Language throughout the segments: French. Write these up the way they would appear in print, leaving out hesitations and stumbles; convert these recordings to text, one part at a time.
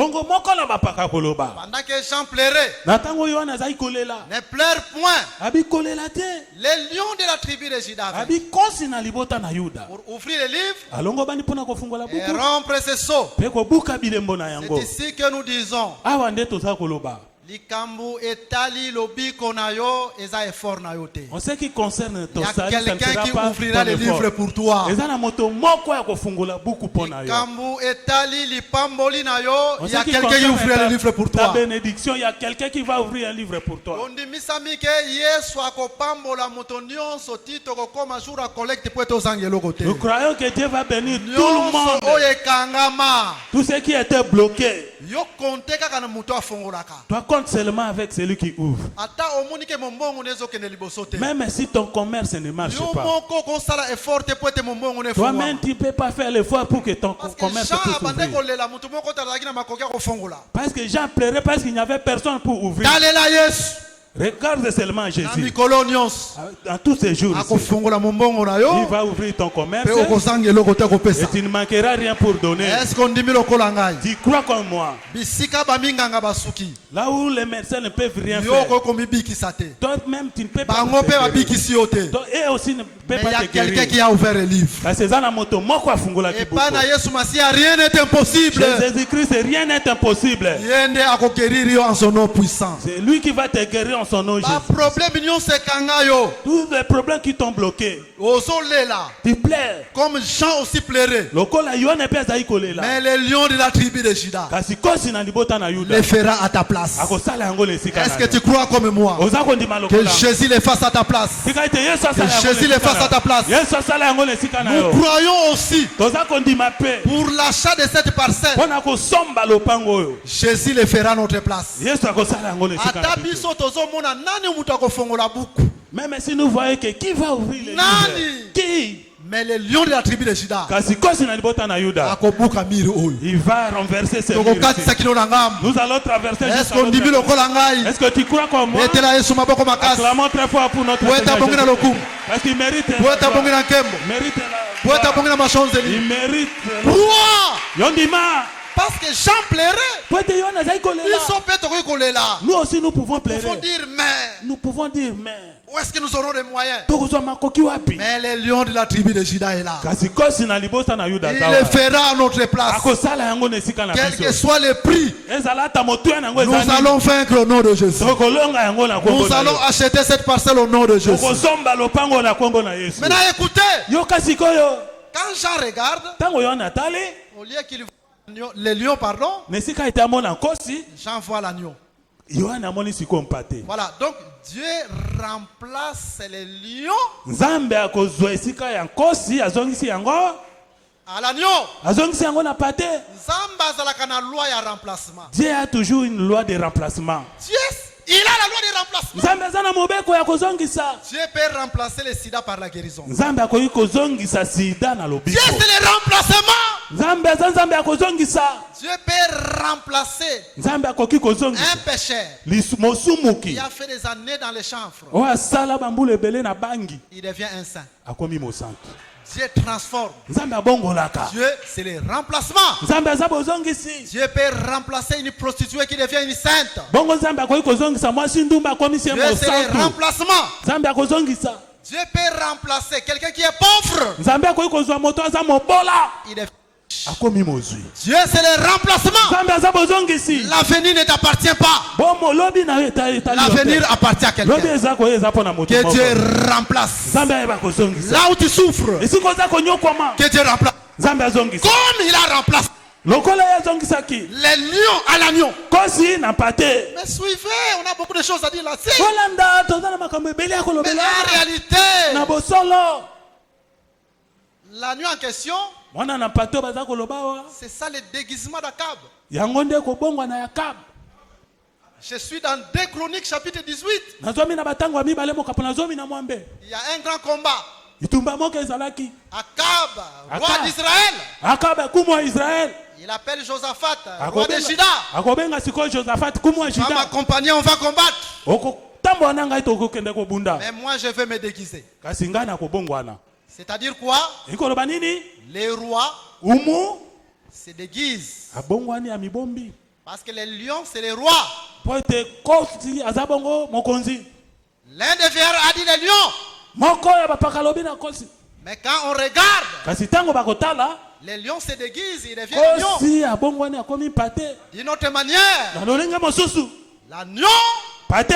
Bongo moko na bapaka koloba. Pendant que Jean pleurait, Natango Yohana zai kolela. ne pleure point. Abi kolela te. Les lions de la tribu de Juda Abi kosi na libota na Yuda. pour ouvrir le livre Alongo bani pona kofungola et buku. rompre ses sceaux. Peko buka bilembo na yango. C'est ici que nous disons. Awa nde toza koloba. Likambu etali lobiko na yo eza effort na yo te. En ce qui concerne ton Il y a salut, ça ne quelqu'un sera qui pas ouvrira ton les livres effort. pour toi. Eza na moto moko ya kofungola buku pona yo. Likambu etali lipamboli na yo, En il y ce a qui quelqu'un qui concerne ouvrira les livres pour ta toi. bénédiction, il y a quelqu'un qui va ouvrir un livre pour toi. Ondimisami ke Yesu akopambola moto nyonso tito kokoma jour à collecte po etozangela kote. Nous croyons que Dieu va bénir tout le Nyonso monde. oyo ekangama. Tout ce qui était bloqué. Yo konte kaka na moto afongolaka. Toi compte seulement avec celui qui ouvre. Ata omoni ke mombongo nezokende liboso te. Même si ton commerce ne marche Yo pas. moko kosala effort te po ete mombongo ne Toi-même, tu ne peux pas faire l'effort pour que ton Parce que commerce Jean puisse abandonne ouvrir. kolela moto moko talaki na makoki akofongola. Parce que Jean pleurait parce qu'il n'y avait personne pour ouvrir. Talela Yesu. Regarde seulement Na Jésus. mikolo nyonso. Dans tous ces jours, ici, Akofongola mombongo na il yo. va ouvrir ton commerce Pe okozangela kote et kopesa. tu ne manqueras rien pour donner. Est-ce qu'on dit lokola ngai? Tu crois comme moi. Bisika baminganga basuki. Là où les médecins ne peuvent rien Yo faire, ko komibikisa te. toi-même tu ne peux pas Bango te pe guérir. babikisi yo te. Toi, eux aussi ne peuvent Mais il y pas a te quelqu'un guérir. qui a ouvert le livre. Parce que dans la moto, moko afungola Et kibuko. pas na Yesu Masia, rien n'est impossible. Chez Jésus-Christ, rien n'est impossible. Yende akoguérir yo en son nom puissant. C'est lui qui va te guérir en son nom Jésus. Ba problème nyonso ekanga yo. Tous les problèmes qui t'ont bloqué, Ozolela. tu pleures. Comme Jean aussi pleurait. Lokola Yohana pe azali kolela. Mais le lion de la tribu de Juda Kasi kosi na libota na Yuda. le fera à ta place. Akosala yango le sika Est-ce na que yo. tu crois comme moi Oza kondima que lokola. Jésus le fasse à ta place? Tika ete Yesu asala Que yango Jésus le fasse à ta place. Yesu asala yango le sika na Nous yo. croyons aussi Toza kondima pe. pour l'achat de cette parcelle. Pona kosomba lopango oyo. Jésus le fera à notre place. Yesu akosala yango le sika na Ata biso. biso tozomona nani mutu akofongola buku. Même si nous voyons que qui va ouvrir les Nani? livres? Qui? Mais le lion de la tribu de Juda Kasi kosi na libota na Yuda. akobuka miri oyo. Il va renverser ces murs Tokokatisa ici. kilo na ngambo. Nous allons traverser Est-ce jusqu'à qu'on dit l'autre. lokola ngai? Est-ce que tu crois comme moi? Betela Yesu maboko makasi. Acclamons très fort pour notre Poeta Seigneur bongi na Jésus. lokumu. Parce qu'il mérite la Poeta gloire. bongi na nkembo. Mérite la Poeta gloire. bongi na mashonzeli. Il mérite. Pourquoi? Yondima. Parce que Jean pleurait. Poète Yohana zai kolela. Ils sont peut-être kolela. Nous aussi nous pouvons Il pleurer. faut dire mais. Nous pouvons dire mais. Où est-ce que nous aurons les moyens? Tokozwa makoki wapi? Mais le lion de la tribu de Juda est là. Kasi kosi na libota na Yuda Il tawa. le fera à notre place. Akosala yango na esika na Quel que biso. soit le prix, Ezala ta motuya nango nous ezali. allons vaincre au nom de Jésus. Tokolonga yango na kombo Nous na allons yo. acheter cette parcelle au nom de Jésus. Tokozomba lopango na kombo na Yesu. Maintenant écoutez, Yoka sikoyo. quand Jean regarde, Tango Yohana tali. au lieu qu'il voit le lion, pardon, Na esika ete amona nkosi. Jean voit l'agneau. Yohana amoni sikoyo mpate. Voilà, donc Dieu remplace les lions Nzambe akozwa esika ya nkosi azongisi yango. à l'agneau. Azongisi yango na pate. Nzamba azalaka na loi ya remplacement. Dieu a toujours une loi de remplacement. Dieu, il a la loi de remplacement. Nzambe aza na mobeko ya kozongisa. Dieu peut remplacer le sida par la guérison. Nzambe akoki kozongisa sida na Dieu, lobiko. c'est le remplacement. Nzambe aza nzambe akozongisa. Dieu peut remplacer Nzambe akoki un kozongisa. pécheur Mosumuki. qui a fait des années dans les chanvres. Oyo asala bambula ebele na bangi. Il devient un saint. Akomi mosantu. Dieu transforme. Nzambe abongolaka. Dieu, c'est le remplacement. Nzambe aza bozongisi. Dieu peut remplacer une prostituée qui devient une sainte. Bongo nzambe akoki kozongisa mwasi ndumba akomisi ye Dieu, c'est le mosantu. remplacement. Nzambe akozongisa. Dieu peut remplacer quelqu'un qui est pauvre. Nzambe akoki kozwa moto aza mobola. Il devient... Akomi mozwi. Dieu, c'est le remplacement. Nzambe aza bozongisi. L'avenir ne t'appartient pas. Bomo lobi na yo etali yo te. L'avenir appartient à Lobi quelqu'un. eza koyo eza mpona moto Que moko. Dieu remplace. Nzambe ayeba kozongisa. Là où tu souffres, esika oza konyokwama que Dieu remplace. nzambe azongisa. Comme il a remplacé lokola ye azongisaki les lions à l'agneau. kosi na pate. Mais suivez, on a beaucoup de choses à dire là-dessus. kolanda toza na makambo ebele ya Mais kolobela en réalité, na bosolo. l'agneau en question, mwana na pate oyo baza koloba awa c'est ça le déguisement d'Akab. yango nde kobongwa na Yakab. Je suis dans 2 Chroniques chapitre 18. nazomi na batango ya mibale mokapo nazomi na mwambe Il y a un grand combat. itumba moko ezalaki. Akab, roi Akab. d'Israël. Akab akumu wa Israel Il appelle Josaphat, roi de Juda. akobenga sikoyo Josaphat kumu wa Va Juda. m'accompagner, on va combattre. okotambola na ngai tokokende kobunda Mais moi, je vais me déguiser. kasi ngai na kobongwana. C'est-à-dire quoi? ekoloba nini? Les rois umu se déguisent abongwani ya mibombi Parce que les lions, c'est les rois. po ete nkosi aza bongo mokonzi. L'un des vieillards a dit les lions. Moko ya bapaka alobi na nkosi. Mais quand on regarde, Kasi ntango bakotala les lions se déguisent, ils deviennent lions. nkosi abongwani akomi pate. D'une autre manière, Na lolenge mosusu l'agneau, pate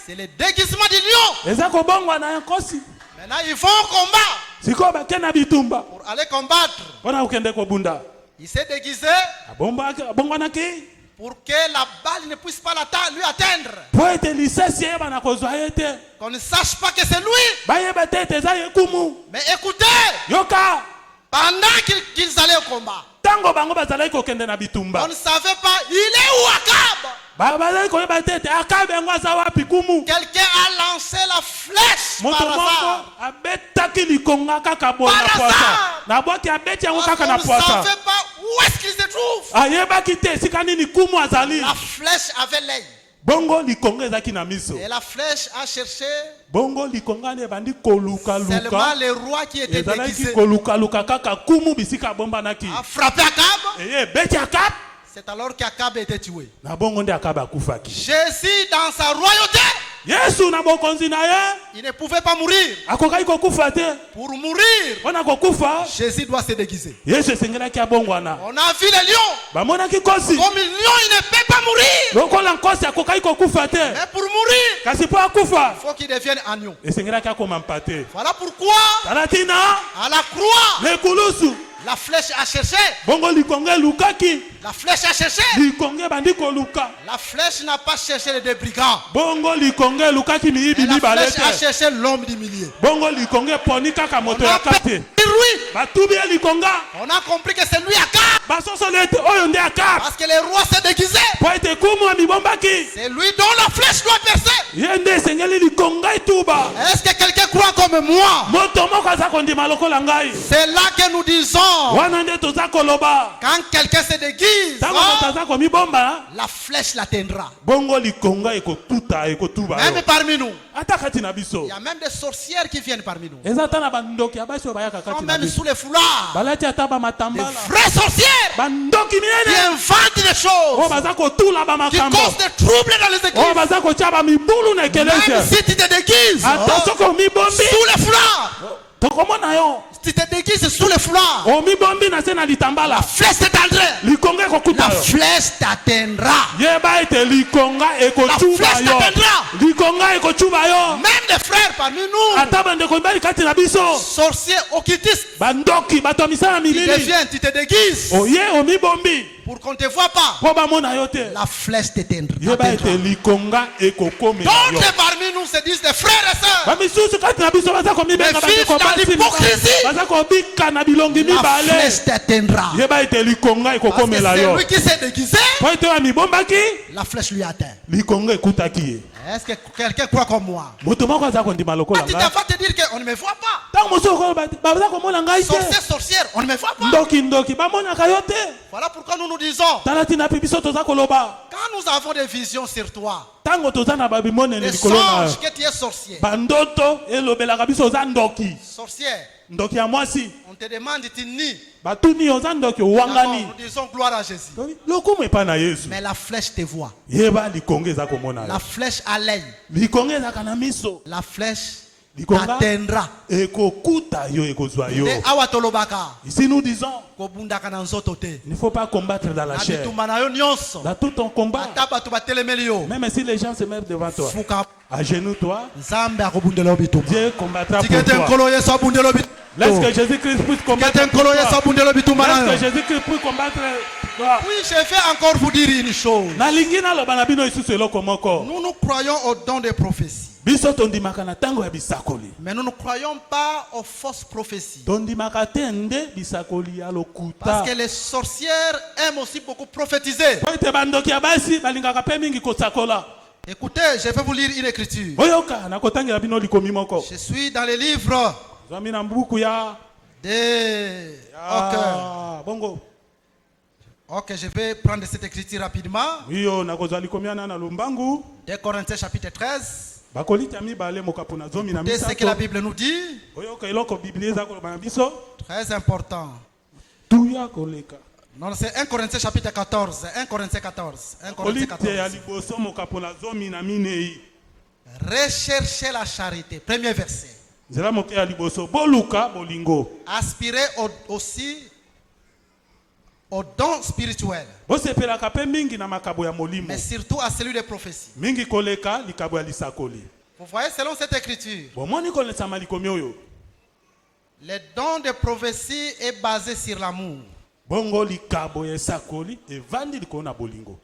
c'est le déguisement du lion. eza kobongwana ya nkosi. Maintenant, ils vont au combat Sikoyo bakende na bitumba pour aller combattre. mpona kokende kobunda. Il s'est déguisé Abongwanaki pour que la balle ne puisse pas lui atteindre. po ete lisasi eyeba na kozwa ye te. Qu'on ne sache pas que c'est lui. Bayeba te ete eza ye kumu. Mais écoutez, Yoka pendant qu'ils allaient au combat, ntango bango bazalaki kokende na on bitumba ne savait pas, il est où Akab? bazalaki koyeba te ete Akabe yango aza wapi kumu. Quelqu'un a lancé la flèche Moto par moko hasard. abetaki likonga kaka boye na Par poasa. hasard. Na bwaki abeti yango Parce kaka qu'on na ne poasa. savait pas où est-ce qu'il se trouve. Ayebaki te esika nini kumu azali. La flèche avait l'œil. Bongo likonga ezaki na miso. Et la flèche a cherché Bongo likonga ne bandi koluka seulement luka. les rois qui étaient Ezalaki déguisés. koluka luka kaka kumu bisika bombanaki. A frappé Akab. Eye beti Akabe. C'est alors qu'Akab était tué. Na bongo nde Akabe akufaki. Jésus, dans sa royauté, Yesu na bokonzi na ye il ne pouvait pas mourir. akokaki kokufa te. Pour mourir, Mpona kokufa Jésus doit se déguiser. Yesu esengelaki abongwana. On a vu les lions. Bamonaki nkosi Comme un lion, il ne peut pas mourir. lokola nkosi akokaki kokufa te. Mais pour mourir, Kasi mpo akufa il faut qu'il devienne agneau. esengelaki akoma mpate. Voilà pourquoi, Tala tina à la croix, lekulusu la flèche a cherché. bongo likonge elukaki. La flèche a cherché. Likonge bandi koluka. La flèche n'a pas cherché les deux brigands. Bongo likonge elukaki miyibi Et la mibale flèche a te. cherché l'homme du milieu. Bongo likonge eponi kaka On moto a ya kate. perdu lui. Batubi ye likonga On a compris que c'est lui Akab. basosoli ete oyo nde Akabe. Parce que les rois s'est déguisé. Po ete kumu amibombaki C'est lui dont la flèche doit percer. ye nde esengeli likonga etuba. Est-ce que quelqu'un croit comme moi? Moto moko aza kondima lokola ngai. C'est là que nous disons, Wana nde toza koloba. quand quelqu'un se déguise, Ntango moto aza komibomba la flèche l'atteindra. bongo likonga ekotuta ekotuba yo. Même parmi nous, Ata kati na il biso y a même des sorcières qui viennent parmi nous. eza ata na bandoki ya basi oyo bayaka Sont kati na même biso sous les foulards. balati ata Des bamatambala vraies sorcières bandoki qui minene inventent des oyo choses, baza kotula qui bamakambo causent des troubles dans les oyo églises. baza kotia bamibulu na Même ekelese si tu te déguises ata soki omibombi sous les foulards, tokomona yo si tu te déguises sous les foulards, omibombi na se na litambala la flèche t'atteindra. likonga ekokuta La yo flèche t'atteindra. yeba ete likonga ekotuba La flèche yo t'atteindra. likonga ekotuba yo Même des frères parmi nous, ata bandeko mibali kati na biso sorciers occultistes, bandoki bato ya misala qui milili deviennent, tu te déguises oye omibombi pour qu'on ne te voit pas. mpo bamona yo te La flèche t'atteindra. yeba ete likonga ekokomela yo D'autres parmi nous se disent des frères et sœurs. bamisusu kati na biso baza komibenga Mais bandeko vive dans basi l'hypocrisie. baza kobika na bilongi La mibale flèche t'atteindra. yeba ete likonga Parce que ekokomela c'est yo lui qui s'est déguisé, po ete oyo amibombaki la flèche lui atteint. likonga ekutaki ye Est-ce que quelqu'un croit comme moi? moto moko aza kondima lokola Quand tu ngai vas te dire qu'on ne me voit pas. ntango mosusu okoyo baza komona ngai te Sorcière, sorcière, on ne me voit pas. ndoki bamonaka yo te Voilà pourquoi nous nous disons, tala tina mpe biso toza koloba quand nous avons des visions sur toi, ntango toza na babimonene des likolo na songes que tu es sorcier, bandoto elobelaka biso oza ndoki sorcière, ndoki ya mwasi on te demande, tu nies. batuni oza ndoki D'abord, owangani nous disons gloire à Jésus. lokumu epai na yesu Mais la flèche te voit. yeba likonga eza komona yo La flèche à l'œil. likonga ezaka na miso La flèche likonga t'atteindra. ekokuta yo ekozwa yo Et awa tolobaka, ici nous disons kobundaka na nzoto te. il ne faut pas combattre dans la Na chair bitumba na yo nyonso. dans tout ton combat Ata bato batelemeli yo. même si les gens se mettent devant toi Fuka agenouille-toi Nzambe akobundela yo bitumba. Dieu combattra pour Tikete toi nkolo Yesu abundela yo bitumba. laisse que Jésus-Christ puisse combattre Tikete pour nkolo Yesu toi abundela yo bitumba na laisse que yo. Jésus-Christ puisse combattre toi Oui, je vais encore vous dire une chose. nalingi naloba na bino lisusu eloko moko Nous croyons au don des prophéties. biso tondimaka na ntango ya bisakoli Mais nous ne croyons pas aux fausses prophéties. tondimaka te nde bisakoli ya lokuta Parce que les sorcières aiment aussi beaucoup prophétiser. po ete bandoki ya basi balingaka mpe mingi kosakola Écoutez, je vais vous lire une écriture. boyoka nakotangela bino likomi moko Je suis dans les livres zwami na mbuku ya bongo Ok, je vais prendre cette écriture rapidement. iyo nakozwa likomi ana na lombangu 2 Corinthiens chapitre 13. bakolita mibale mokapu na zomi na Écoutez ce que la misato Bible nous dit. oyoka eloko biblia eza koloba na biso Très important. tuya koleka Non, c'est 1 Corinthiens chapitre 14. 1 Corinthiens 14. 1 Corinthiens Kolite ya 14. liboso mokapola zomi na minei. Recherchez la charité. Premier verset. Nzela moke ya liboso boluka bolingo. Aspirez aussi au don spirituel, Bosepelaka pe mingi na makabo ya molimo. mais surtout à celui des prophéties. Mingi koleka likabo ya lisakoli. Vous voyez, selon cette écriture, Bomoni kolesa malikomi oyo. le don de prophétie est basé sur l'amour. Bongo likabo ya sakoli evandi likolo na bolingo.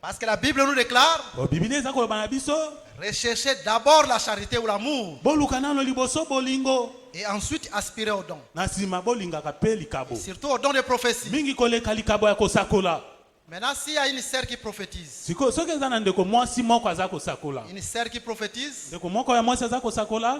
Parce que la Bible nous déclare, Bo Biblia eza koloba na biso recherchez d'abord la charité ou l'amour, boluka nano liboso bolingo. et ensuite aspirez au don. Na sima bolingaka pe likabo. Surtout au don de prophétie. Mingi koleka likabo ya kosakola. Maintenant, s'il y a une sœur qui prophétise, Siko soki eza na ndeko mwasi moko aza kosakola. une sœur qui prophétise, Ndeko moko ya mwasi aza kosakola.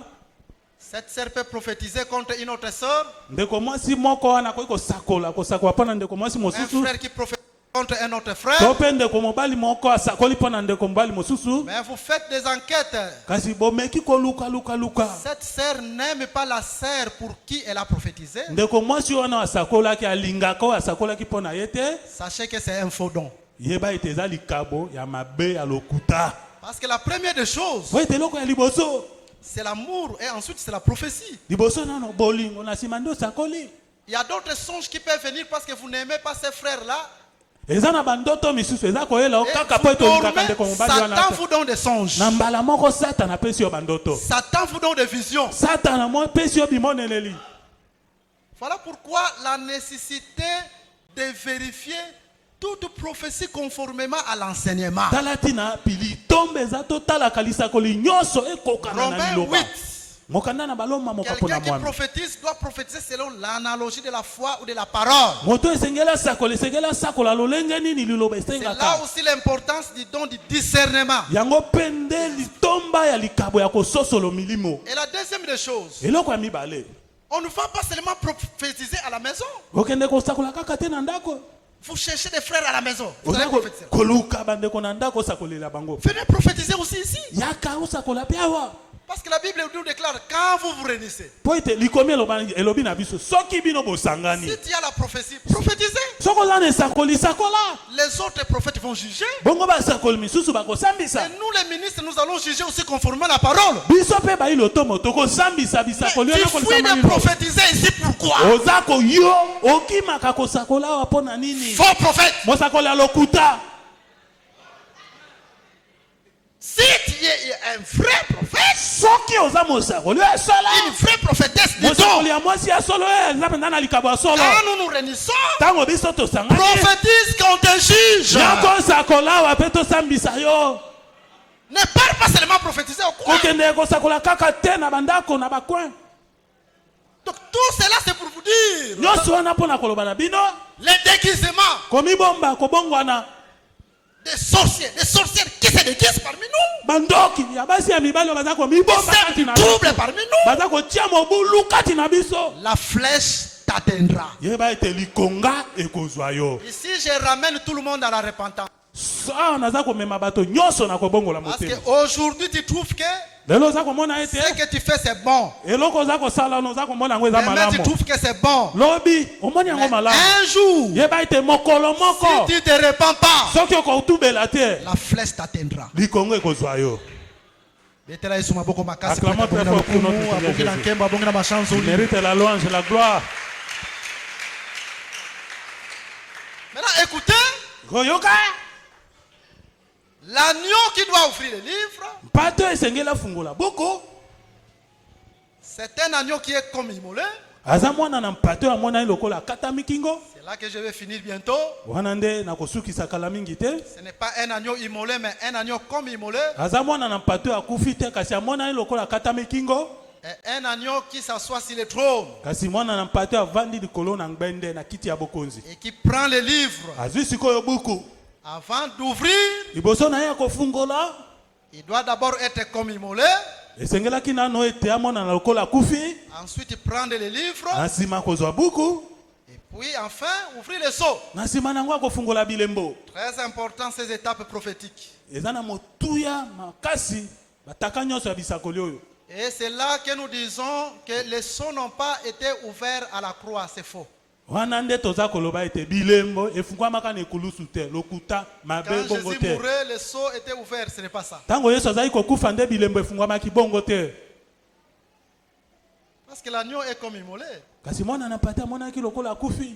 cette sœur peut prophétiser contre une autre sœur, Ndeko mwasi moko wana koki kosakola mpona ndeko mwasi un mosusu. frère qui prophétise contre un autre frère. To pe ndeko mobali moko asakoli mpona ndeko mobali mosusu. Mais vous faites des enquêtes. Kasi bomeki koluka luka. Cette sœur n'aime pas la sœur pour qui elle a prophétisé. Ndeko mwasi wana asakolaki alingaka oyo asakolaki mpona ye te. Sachez que c'est un faux don. Yeba ete eza likabo ya mabe ya lokuta. Parce que la première des choses, Po ete eloko ya liboso. c'est l'amour et ensuite c'est la prophétie. Liboso nano bolingo na nsima nde osakoli. Il y a d'autres songes qui peuvent venir parce que vous n'aimez pas ces frères-là. Eza na bandoto misusu eza koyela o Et kaka po vous ete olingaka dormez, ndeko mobali wana. Satan vous donne des songes. Na mbala moko Satana apesi yo bandoto. Satan vous donne des visions. Satana mo apesi yo bimoneleli. Voilà pourquoi la nécessité de vérifier toute prophétie conformément à l'enseignement. Tala tina pili tombe eza totalaka lisakoli nyonso ekokana na Romains liloba. 8. Mokanda na baloma mokapo Quelqu'un na qui mwami. prophétise doit prophétiser selon l'analogie de la foi ou de la parole. Moto esengela sakola lolenge nini liloba C'est là esengaka. aussi l'importance du don du discernement. Yango pende litomba ya likabo ya kososolo milimo. Et la deuxième des choses, Eloko ya mibale. on ne va pas seulement prophétiser à la maison. Okende kosakola kaka te na ndako. Vous cherchez des frères à la maison. Vous allez Ozako prophétiser. koluka bandeko na ndako sakolela bango. Venez prophétiser aussi ici. Yaka osakola pe awa. Parce que la Bible nous déclare, quand vous vous réunissez, Po ete likomi elobi na biso soki bino bosangani. si tu as la prophétie, prophétisez. Soko oza na esakoli sakola. Les autres prophètes vont juger. Bongo basakoli misusu bakosambisa. Et nous les ministres, nous allons juger aussi conformément à la parole. Biso pe bailo tomo tokosambisa bisakoli Mais ona tu fuis kolisama de lilo. prophétiser ici, pourquoi? Ozako yo okimaka kosakola awa mpona nini? Faux prophète. Mosakoli ya lokuta. Si tu es un vrai prophète, Soki oza mosakoli ya solo. une vraie prophétesse du Mosakoli don, ya mwasi ya solo eza mpenza na likabo ya solo. quand nous nous réunissons, Ntango biso tosangani. prophétise qu'on te juge. Nakosakola awa mpe tosambisa yo. Ne parle pas seulement prophétiser au coin. Kokende kosakola kaka te na bandako na bakwen. Donc tout cela c'est pour vous dire Nyonso wana mpona koloba na bino. les déguisements Komibomba kobongwana. des sorcières qui se déguisent parmi nous, Bandoki ya basi ya mibali baza qui komibomba kati se na doublent parmi nous. baza kotia mobulu kati na biso. La flèche t'atteindra. Yeba ete likonga ekozwa yo. Ici je ramène tout le monde à la repentance. Sa naza komema bato nyonso na kobongola Parce motema. qu'aujourd'hui tu trouves que Lelo oza komona ete ce que tu fais c'est bon. eloko oza kosala no oza komona yango eza Demain tu malamu. trouves que c'est bon. Lobi omoni yango Mais malamu. un jour, Yeba ete mokolo moko si tu te repens pas, soki okotubela te la flèche t'atteindra. likongo ekozwa yo. Betela Yesu maboko makasi. Acclamons très fort pour notre Seigneur Aboki na Jésus. nkembo, aboki na machanzo. Il mérite la louange, la gloire. Maintenant écoutez, Koyoka l'agneau qui doit offrir le livre, mpato esengela fungola boko. c'est un agneau qui est comme immolé. Aza mwana na mpato ya mwana lokola kata mikingo. C'est là que je vais finir bientôt. Wana nde nakosukisa kala mingi te. Ce n'est pas un agneau immolé, mais un agneau comme immolé. Aza mwana na mpato ya kufi te kasi mwana lokola kata mikingo. Et un agneau qui s'assoit sur le trône Kasi mwana na mpato ya vandi likolo na ngbende na kiti ya bokonzi. et qui prend le livre. Azwi sikoyo buku. Avant d'ouvrir, Liboso na ye kofungola. il doit d'abord être comme immolé. Esengelaki nano ete ya mwana na lokola kufi. Ensuite, prendre le livre. Na nsima kozwa buku. Et puis, enfin, ouvrir le seau. Na nsima nango akofungola bilembo. Très important, ces étapes prophétiques. Eza na motuya makasi bataka nyonso ya bisakoli oyo. Et c'est là que nous disons que les seaux n'ont pas été ouverts à la croix. C'est faux. wana nde toza koloba ete bilembo efungwamaka na ekulusu te lokuta mabe Quand bongo Jésus te mourait, les seaux étaient ouverts. Ce n'est pas ça. ntango yesu azali kokufa nde bilembo efungwamaki bongo te Parce que l'agneau est comme immolé. kasi mwana na pate amonaki lokola akufi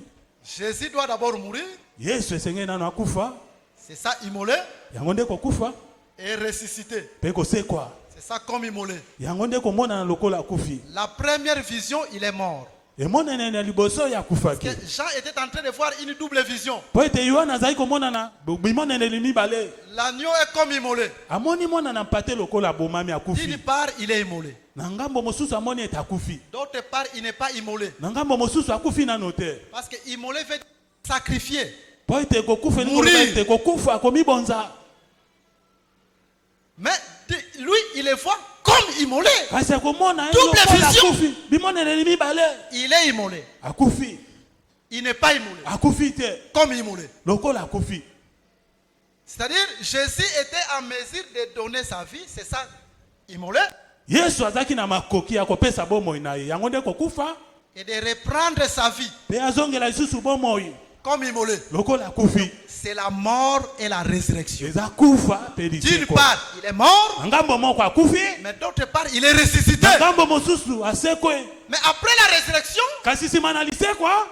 Jésus doit d'abord mourir. yesu esengeli nano akufa C'est ça, immolé. yango nde kokufa Et ressuscité. mpe kosekwa C'est ça comme immolé. yango nde komonana lokola akufi La première vision, il est mort. emonene na liboso ya akufaki Que Jean était en train de voir une double vision. po ete yohana azali komonana bimoneneli mibale L'agneau est comme immolé. amoni mwana na pate lokola abomami D'une akufi part, il est immolé. na ngambo mosusu amoni ete akufi D'autre part, il n'est pas immolé. na ngambo mosusu akufi nano te Parce que immolé veut dire sacrifier. po ete kokufa elingi Mourir. koloba ete kokufa akomibonza Mais lui, il les voit comme immolé. kasi akomona ye Double lokola vision. akufi bimoneneli mibale Il est immolé. akufi Il n'est pas immolé. akufi te Comme immolé. lokola akufi C'est-à-dire, Jésus était en mesure de donner sa vie. C'est ça, immolé. yesu azalaki na makoki ya kopesa bomoi na ye yango nde kokufa Et de reprendre sa vie mpe azongela lisusu bomoi comme immolé. lokola akufi C'est la mort et la résurrection. eza kufa mpe D'une lisekwa part, il est mort. na ngambo moko akufi Mais d'autre part, il est ressuscité. na ngambo mosusu asekwe Mais après la résurrection, kasi nsima na lisekwa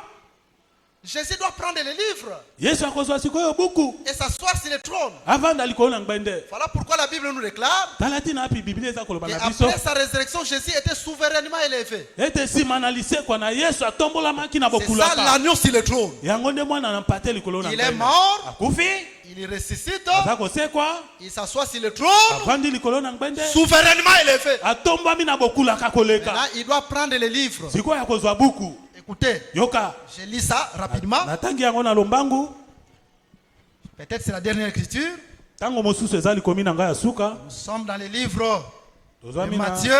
Jésus doit prendre les livres yesu akozwa sikoyo buku et s'asseoir sur le trône. avanda likolo na ngwende Voilà pourquoi la Bible nous déclare. tala ntina api biblia eza koloba Et na biso après sa résurrection, Jésus était souverainement élevé. ete nsima na lisekwa na yesu atombolamaki na C'est ça bokulaka l'agneau sur le trône. yango nde mwana na mpate likolo na Il est ngwende mort, akufi il ressuscite, aza kosekwa il s'assoit sur le trône, avandi likolo na ngwende souverainement élevé. atombwami na bokulaka koleka Maintenant, il doit prendre les livres. sikoyo akozwa buku Écoutez, yoka je lis ça rapidement. natangi yango na lombangu Peut-être c'est la dernière écriture. ntango mosusu eza likomi na ngai ya suka Nous sommes dans les livres de tozwami na Matthieu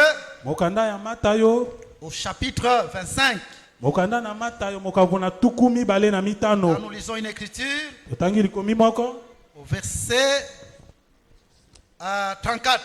mokanda ya matayo au chapitre 25. mokanda na matayo mokavu na tuku mibale na Là, mitano nous lisons une écriture totangi likomi moko au verset 34.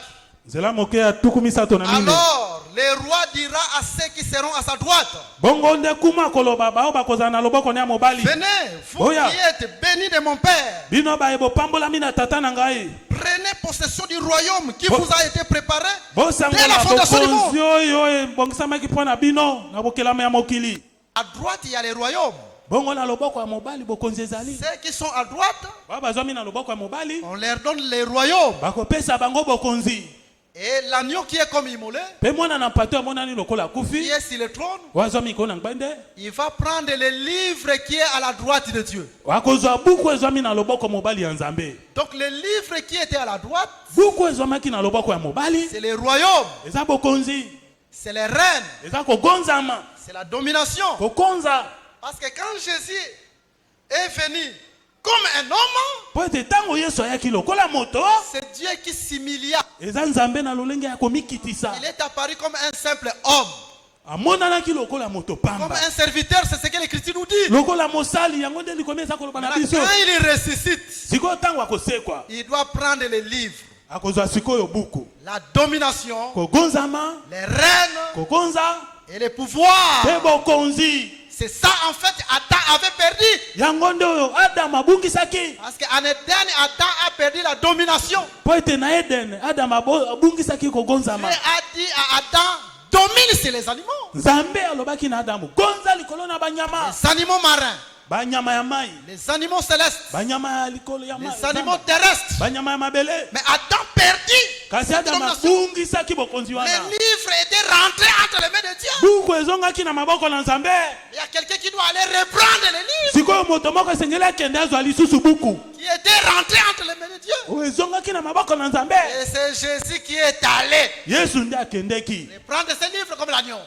nzela moke ya tuku misato na mine Alors, le roi dira à ceux qui seront à sa droite, bongo nde kuma koloba bao bakozala na loboko na ya mobali venez, vous Oya. qui êtes bénis de mon Père, bino baye bopambolami na tata na ngai prenez possession du royaume qui vous a été préparé dès la bosangola fondation du monde. bokonzi oyo ebongisamaki mpo na bino na bokelama ya mokili À droite, il y a le royaume. bongo na loboko ya mobali bokonzi ezali Ceux qui sont à droite, bao bazwami na loboko ya mobali on leur donne le royaume. bakopesa bango bokonzi Et l'agneau qui est comme immolé, mpe mwana na mpato amonani lokola qui akufi est sur le trône, wazwa mikolo na ngbende il va prendre le livre qui est à la droite de Dieu. wakozwa buku ezwami na loboko mobali ya nzambe Donc le livre qui était à la droite, buku ezwamaki na loboko ya mobali c'est le royaume, eza bokonzi c'est le règne, eza kogonzama c'est la domination. kokonza Parce que quand Jésus est venu comme un homme, po ete ntango yesu ayaki lokola moto c'est Dieu qui s'humilia. eza nzambe na lolenge ya komikitisa Il est apparu comme un simple homme, amonanaki lokola moto comme pamba un serviteur, c'est ce que l'Écriture nous dit. lokola mosali yango nde likomi eza koloba na Maintenant, biso quand il ressuscite, sikoyo ntango akosekwa il doit prendre les livres, akozwa sikoyo buku la domination, kogonzama les règnes kokonza et les pouvoirs. mpe bokonzi C'est ça en fait Adam avait perdu. yango nde oyo adamu abungisaki Parce qu'en Éden, Adam a perdu la domination. po ete na eden adamu abungisaki Dieu kogonzama a dit à Adam, domine sur les animaux. nzambe alobaki na adamu gonza likolo na banyama Les animaux marins, banyama ya mai les animaux célestes, banyama ya likolo ya mai les animaux terrestres. banyama ya mabele Mais Adam perdit. kasi adamu abungisaki bokonzi Les wana livres étaient rentrés entre les mains de Dieu. buku ezongaki na maboko na nzambe Il y a quelqu'un qui doit aller reprendre les livres sikoyo moto moko esengeli akende azwa lisusu buku qui étaient rentrés entre les mains de Dieu. oyo ezongaki na maboko na nzambe Et c'est Jésus qui est allé yesu nde akendeki prendre ces livres comme l'agneau.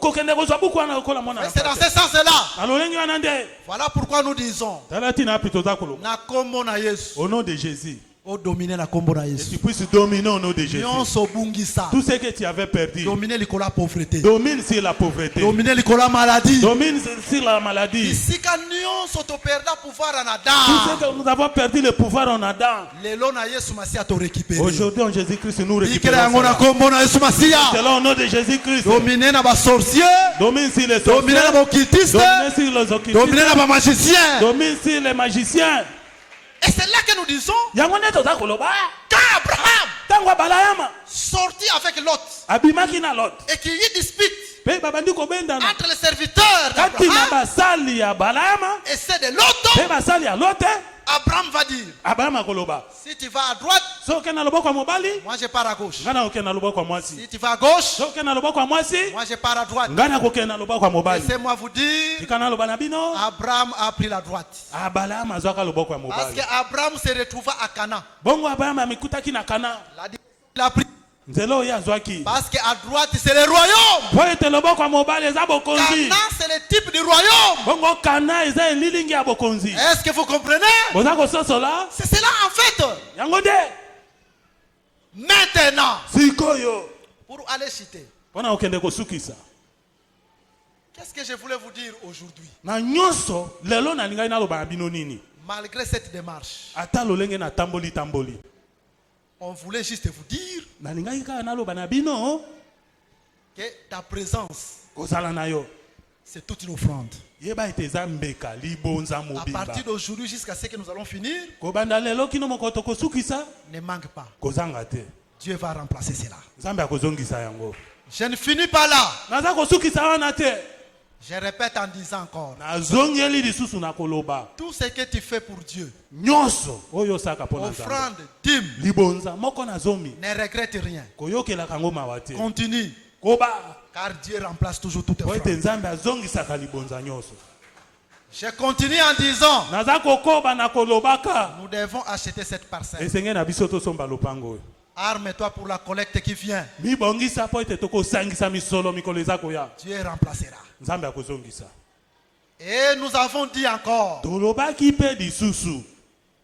kokende kozwa buku wana lokola mwana Et na c'est dans mpate. ce sens-là. na lolenge wana nde Voilà pourquoi nous disons, tala ntina api toza koloba na kombo na Yesu. au nom de jésus Dominer la kombo na Et Yesu. tu puisses dominer au nom de Jésus. Nyonso bungisa. Tout ce que tu avais perdu, Dominer likola pauvreté. domine sur la pauvreté. Dominer likola maladie. Domine sur la maladie. Isika nyonso to perda pouvoir en Tout ce Adam. que nous avons perdu le pouvoir en Adam. Lelo na Yesu Masia to récupérer. Aujourd'hui en Jésus-Christ, nous Ikele récupérons yango na cela. kombo na Yesu Masia. C'est là au nom de Jésus-Christ. Dominer na ba sorcier. Domine sur les Dominer na sorciers. ba occultiste. Domine sur les occultistes. Dominer na ba magicien. Domine sur les magiciens. Et c'est là que nous disons, Yango nde toza koloba. quand Abraham Tango Balayama. sortit avec Lot Abimaki na Lot. et qu'il y ait dispute Pe babandi kobendana. entre les serviteurs Kati na d'Abraham basali ya Balayama. et ceux de Lot, Pe basali ya Lot. Abraham va dire, Abraham koloba. si tu vas à droite, So okenda loboko ya mobali, moi je pars à gauche. ngana okenda loboko ya mwasi. Si tu vas à gauche, So okenda loboko ya mwasi, moi je pars à droite. ngana kokenda loboko ya mobali. Laissez-moi vous dire, Tikana loba na bino. Abraham a pris la droite. Abraham azwaka loboko ya Parce mobali. que Abraham se retrouva à Canaan. Bongo Abraham amikutaki na Kana. Il a pris. Nzela oyo azwaki. Parce qu'à droite, c'est le royaume. Po ete loboko ya mobali eza bokonzi. Canaan, c'est le type du royaume. Bongo Kana eza elilingi ya bokonzi. Est-ce que vous comprenez? Boza kososola. C'est cela en fait. Yango nde. Maintenant, Sikoyo. pour aller citer, Pona okende kosukisa. qu'est-ce que je voulais vous dire aujourd'hui? Na nyonso lelo na lingai na loba na bino nini. Malgré cette démarche, Ata lolenge na tamboli tamboli. on voulait juste vous dire Na lingai kaka na loba na bino. que ta présence, Kozala na yo. c'est toute une offrande. Yeba ete eza mbeka libonza À mobimba. partir d'aujourd'hui jusqu'à ce que nous allons finir, Kobanda lelo kino mokoto kosukisa. ne manque pas. Kozanga te. Dieu va remplacer cela. Nzambe akozongisa yango. Je ne finis pas là. Naza kosukisa wana te. Je répète en disant encore, Nazongeli lisusu na koloba. tout ce que tu fais pour Dieu, Nyonso oyo osaka pona Nzambe. offrande, dîme, Libonza moko na zomi. ne regrette rien. Koyokelaka ngo mawa te. Continue, Koba. car Dieu remplace toujours toute Po ete offrande. Nzambe azongisaka libonza nyonso. Je continue en disant, Naza kokoba na kolobaka. nous devons acheter cette parcelle. Esenge na biso tosomba lopango oyo. Arme-toi pour la collecte qui vient. Mibongisa po ete tokosangisa misolo mikolo eza koya. Dieu remplacera. Nzambe akozongisa. Et nous avons dit encore, Tolobaki pe lisusu.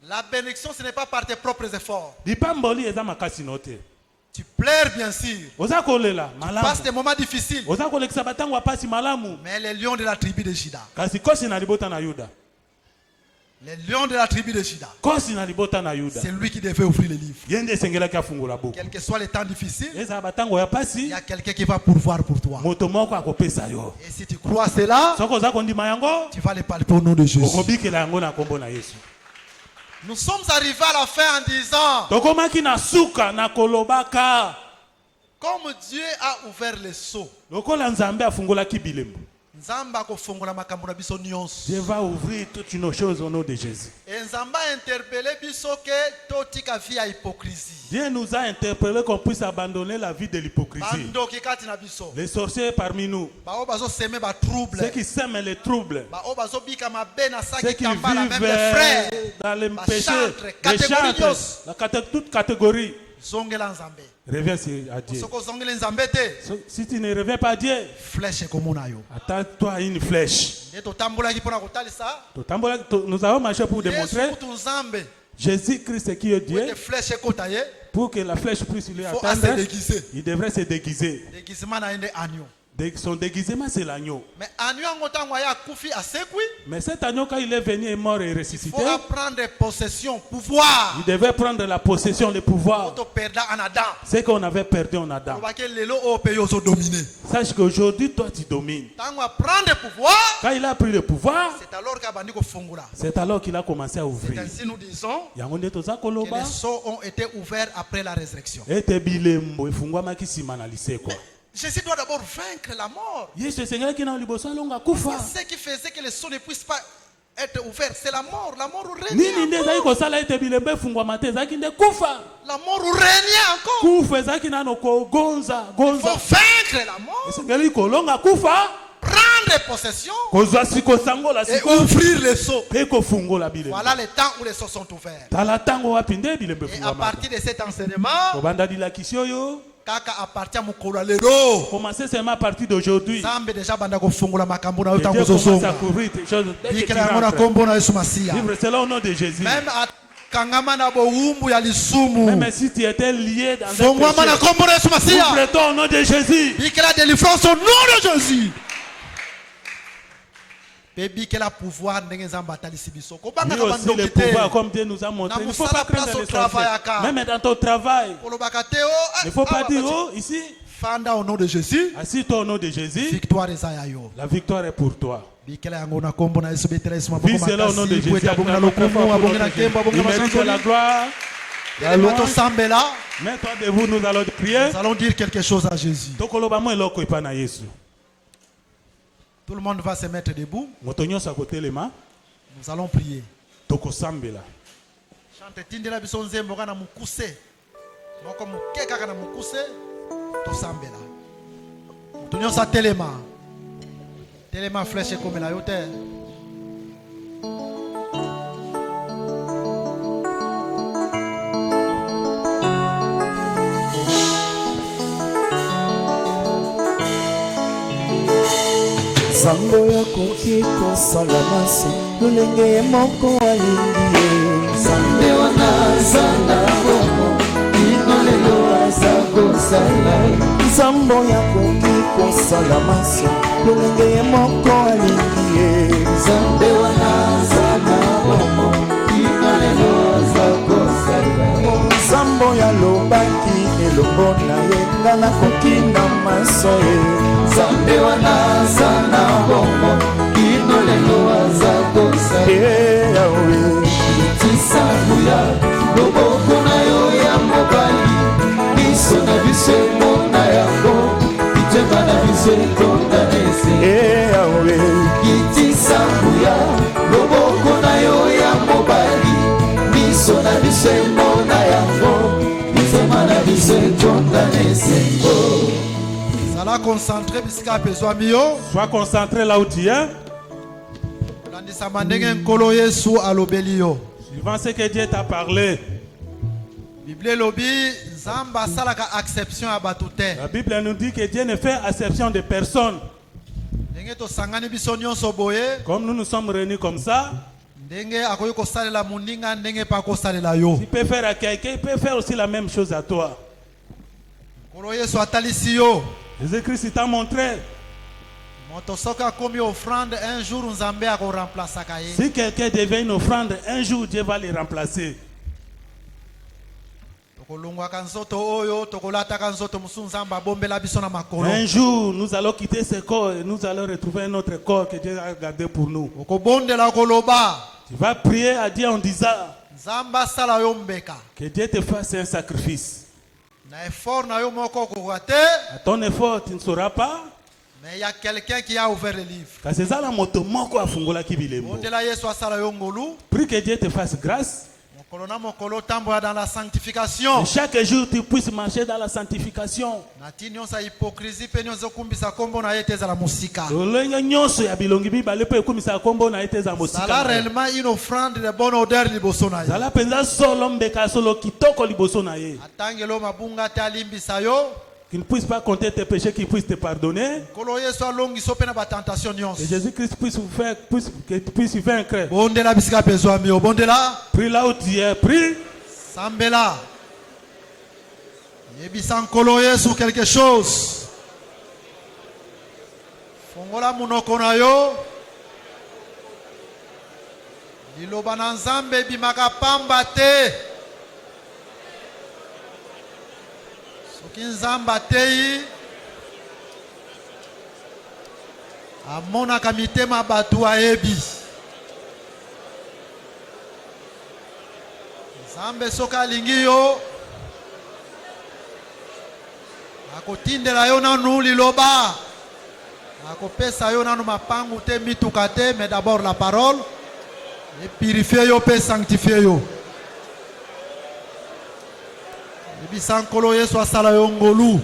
la bénédiction, ce n'est pas par tes propres efforts. Lipamboli eza makasi no te. Tu pleures bien sûr. Oza kolela Passe malamu. des moments difficiles. Oza kolekisa batango apasi malamu. Mais les lions de la tribu de Juda, Kasi kosi na libota na Yuda. les lions de la tribu de Juda, Kosi na libota na Yuda. c'est lui qui devait ouvrir le livre. Yende esengelaki afungola buku. Quel que soit les temps difficiles, Eza batango ya il pasi. y a quelqu'un qui va pourvoir pour toi. Moto moko akopesa yo. Et si tu crois cela, Soko oza kondima yango. tu vas le palper au nom de Jésus. Okobikela yango na kombo na Yesu. Nous sommes arrivés à la fin en disant, Tokomaki na suka na kolobaka. comme Dieu a ouvert les seaux, Lokola Nzambe afungolaki bilembo. Nzamba akofongola makambo na biso nyonso. Dieu va ouvrir toute une chose au nom de Jésus. Et Nzamba a interpellé biso que totika vie ya hypocrisie. Dieu nous a interpellé qu'on puisse abandonner la vie de l'hypocrisie. Bandoki kati na biso. Les sorciers parmi nous, Bao bazo seme ba trouble. ceux qui sèment les troubles, Bao bazo bika mabe na ceux saki qui kambala même les vivent frères. dans les Ba péchés, chantre, les catégorie chantres, nyos. toute catégorie. Zongela Nzambe. Reviens à Dieu. Soko zongela Nzambe te. Si tu ne reviens pas à Dieu, Flèche komona yo. attends-toi une flèche. Nde totambola ki pona kotalisa. Nous avons marché pour démontrer Yesu kutu Nzambe. Jésus-Christ qui est Pour Dieu. que flèche kotaye. Pour que la flèche puisse lui Faut atteindre, se déguiser. il devrait se déguiser. Déguisement na ende agneau. Son déguisement, c'est l'agneau. Mais agneau ngo tango ya kufi asekwi. Mais cet agneau, quand il est venu, est mort et Il ressuscité, faut prendre possession, pouvoir. il devait prendre la possession, le pouvoir. Auto perda en Adam. Ce qu'on avait perdu en Adam. Obake lelo o pe yo zo dominer. Sache qu'aujourd'hui, toi, tu domines. Tango a prendre pouvoir, Quand il a pris le pouvoir, c'est alors qu'abandi ko fungula. c'est alors qu'il a commencé à C'est ouvrir. ainsi nous disons Yango nde toza que koloba, les seaux ont été ouverts après la résurrection. ete bilembo efungwamaki nsima na lisekwa. Jésus doit d'abord vaincre la mort. Yesu esengelaki na liboso alonga kufa. Ce qui faisait que les seaux ne puissent pas être ouverts, c'est la mort. La mort Nini régnait nde ezalaki encore. kosala ete bilembo efungwama te ezalaki nde kufa. La mort régnait encore. Kufa ezalaki nano kogonza Il faut gonza. vaincre la mort, Esengeli kolonga kufa, prendre possession kozwa kosangola et sikoyo ouvrir les seaux. mpe kofungola bilembo. Voilà le temps où les seaux sont ouverts. Tala ntango wapi nde bilembo Et à efungwamaka. partir de cet enseignement, Kobanda dilakisi oyo, kaka appartient à mokolo ya lelo. commencez seulement à partir d'aujourd'hui. Nzambe déjà banda kofungola makambo na yo Et Dieu tango commence à zozonga. couvrir tes choses. Dès que tu Bikela yango na rentres, kombo na Yesu Masiya. vivre cela au nom de Jésus. Même à okangama na bowumbu ya lisumu. Même si tu étais lié dans un Fongwama na péché, kombo na Yesu Masiya. ouvre-toi au nom de Jésus. Bikela délivrance au nom de Jésus. Bikela pouvoir ndenge Nzambe atalisi biso. Kobanga Lui ka aussi le bandoki pouvoir te. comme Dieu nous a montré. Il ne faut Na pas musala craindre place au les travail sorciers. aka. Même dans ton travail. Kolobaka te o. Il ne faut pas dire, oh, ici, Fanda au nom de Jésus. assis-toi au nom de Jésus. Victoire eza ya yo. La victoire est pour toi. Bikela yango na kombo na Yesu betela Yesu Vis cela au nom de makasi. Jésus. Bweka bonga na lokumu, abonga na kembo, abonga Il na mérite la masanzoli. gloire. La Mato louange. sambela. Mets-toi debout, nous allons prier. Nous allons dire quelque chose à Jésus. Tokoloba mo eloko epa na Yesu. Tout le monde va se mettre debout. Moto nyonso akotelema. Nous allons prier. Tokosambela. Chante tindela biso nzembo kana mukuse. Moko muke kaka na mukuse. Tosambela. Moto nyonso atelema. Telema flèche comme la yote. Zambo yakoki kosala masi lolenge moko alingi ye Zambe wana zana bomo ino lelo aza kosala Zambo yakoki kosala masi lolenge moko alingi ye Zambe wana zana bomo ino lelo aza kosala Zambo ya lobaki elongo na ye nga nakoki na maso ye Zambe wana zana bomo kino lelo aza kosala Yawe itisa buya loboko na yo ya mobali biso na biso mona yango itema na biso etonda nese Yawe itisa buya loboko na yo ya mobali biso na biso mona yango itema na biso etonda nese Sala concentré bisika besoin mio. Sois concentré là où tu es. Landisa mandenge nkolo Yesu alobeli yo. Suivant ce que Dieu t'a parlé. Bible lobi Nzamba salaka acception ya batu te. La Bible nous dit que Dieu ne fait acception de personne. Ndenge to sangani biso nyonso boye. Comme nous nous sommes réunis comme ça, Ndenge akoyi kosalela muninga ndenge pa kosalela yo. tu peux faire à quelqu'un, il peut faire aussi la même chose à toi. Nkolo Yesu atalisi yo. Jésus-Christ t'a montré. Moto soka komi offrande un jour Nzambe ako remplaçaka ye. Si quelqu'un devient une offrande, un jour Dieu va les remplacer. Tokolongwaka nzoto oyo tokolataka nzoto musu Nzamba bombela biso na makolo. Un jour, nous allons quitter ce corps et nous allons retrouver un autre corps que Dieu a gardé pour nous. Okobondela koloba. Tu vas prier à Dieu en disant Nzamba sala yo mbeka. que Dieu te fasse un sacrifice. Na effort na yo moko kokote. À ton effort, tu ne sauras pas. Mais il y a quelqu'un qui a ouvert le livre. Car c'est ça la moto moko afungola kibilembo. Bondela Yesu asala yo ngolu. Prie que Dieu te fasse grâce. Mokolo na mokolo tambola dans la sanctification. Et chaque jour, tu puisses marcher dans la sanctification. Nati nyonso hypocrisie pe nyonso kumbisa kombo na ye teza la musika. Lolenge nyonso ya bilongi bibale pe ekumisa kombo na ete za Sala mosika. réellement une offrande de bonne odeur liboso na ye. Zala penza solo mbeka solo kitoko liboso na ye. Atangelo mabunga te alimbisa yo. Qu'il ne puisse pas compter tes péchés, qu'il puisse te pardonner. Kolo Yesu alongiso pe na batentation nyonso. Que Jésus-Christ puisse vous faire, que tu puisses vaincre. Bondela bisika besoin mio. Bondela. Prie là où tu es, prie. Sambela. Yebisa nkolo Yesu quelque chose. Fongola munoko na yo. Liloba na Nzambe bimaka pamba te. Soki Nzambe atei amonaka mitema bato ayebi. Nzambe soki alingi yo akotindela yo nanu liloba akopesa yo nanu mapangu te mituka te, mais d'abord la parole et purifier yo pe sanctifier yo. Ebisa nkolo Yesu asala yo ngolu.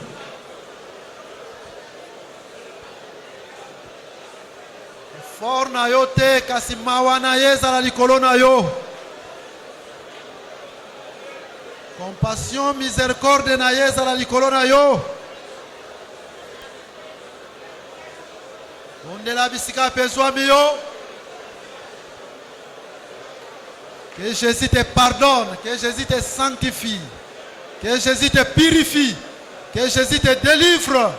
Effort na yo te kasi mawa na ye ezala likolo na yo. Compassion, miséricorde na ye ezala likolo na yo. Bondela bisika pezwami yo. Que Jésus te pardonne, que Jésus te sanctifie, que Jésus te purifie, que Jésus te délivre.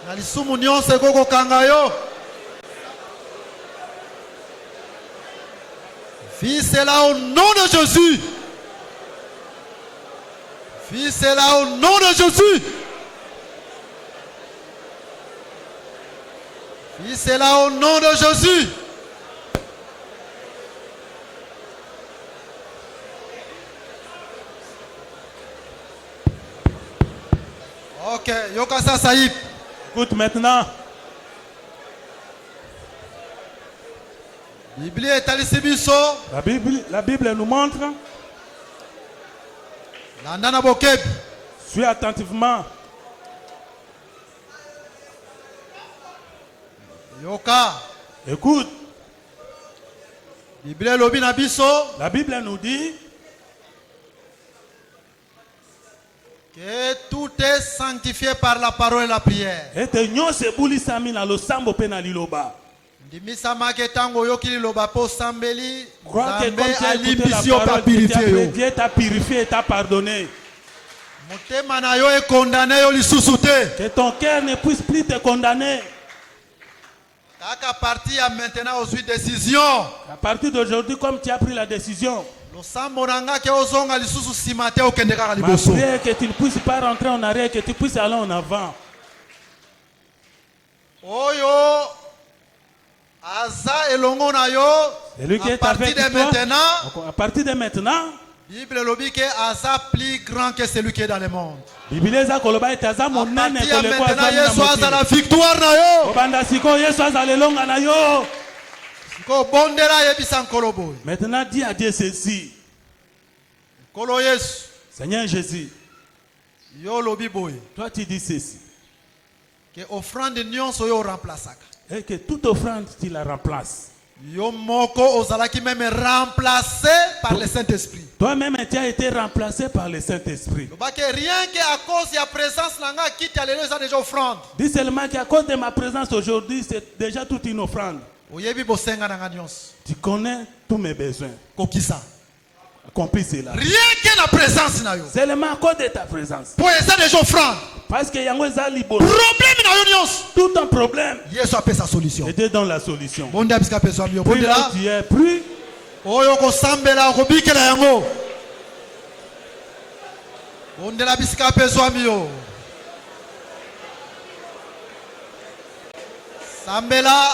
Na lisumu nyonso ekokokanga yo. Fais cela au nom de Jésus. Fais cela au nom de Jésus. Fais cela au nom de Jésus. Ok, Yokasa Saïb. Écoute maintenant. Bible est allée biso. La Bible nous montre. Landana Bokeb. Suis attentivement. Yoka. Écoute. Bible lobi na biso. La Bible nous dit que tout est sanctifié par la parole et la prière. ete nyonso ebulisami na losambo mpe na liloba. Ndimisamaki tango yoki liloba po sambeli. Crois que Zambe comme tu as écouté alimbisi la yo pa parole, que tu as purifié yo. Dieu t'a purifié et t'a pardonné. Motema na yo e condamné yo lisusu te. Que ton cœur ne puisse plus te condamner. Kaka parti à maintenant aux 8 décisions. À partir d'aujourd'hui, comme tu as pris la décision, Losambo nanga ke ozonga lisusu sima te okende kaka ma liboso. prière que tu ne puisses pas rentrer en arrière, que tu puisses aller en avant. Oyo aza elongo na yo. Celui qui À est partir avec de toi, maintenant, à partir de maintenant, Bible lobi ke aza plus grand que celui qui est dans le monde. Bible eza koloba ete aza À monene partir de kolekwa maintenant, azali na Yesu aza mokili. la victoire na yo. Obanda sikoyo Yesu azali elonga na yo. Ko bondela yebisa nkolo boy. Maintenant dis à Dieu ceci. Nkolo Yesu, Seigneur Jésus, yo lobi boy. toi tu dis ceci. Que offrande nyonso yo remplaçaka. Et que toute offrande tu la remplaces. Yo moko ozalaki même remplacé par le Saint-Esprit. Toi-même tu as été remplacé par le Saint-Esprit. Lobaki rien que à cause de la présence nanga kiti alelo eza déjà offrande. Dis seulement qu'à cause de ma présence aujourd'hui, c'est déjà toute une offrande. Oyebi bosenga nanga nyonso. Tu connais tous mes besoins. Kokisa. Accomplis cela. Rien que la présence na yo. Seulement à cause de ta présence. Po eza déjà offrande. Parce que yango eza liboso. Problème na yo nyonso. Tout un problème. Yesu ape sa solution. Et Dieu donne la solution. Bonde abisika peso amio. Puis là Bondela. où tu es, puis Oyo kosambela kobikela yango. Bondela bisika peso amio. Sambela.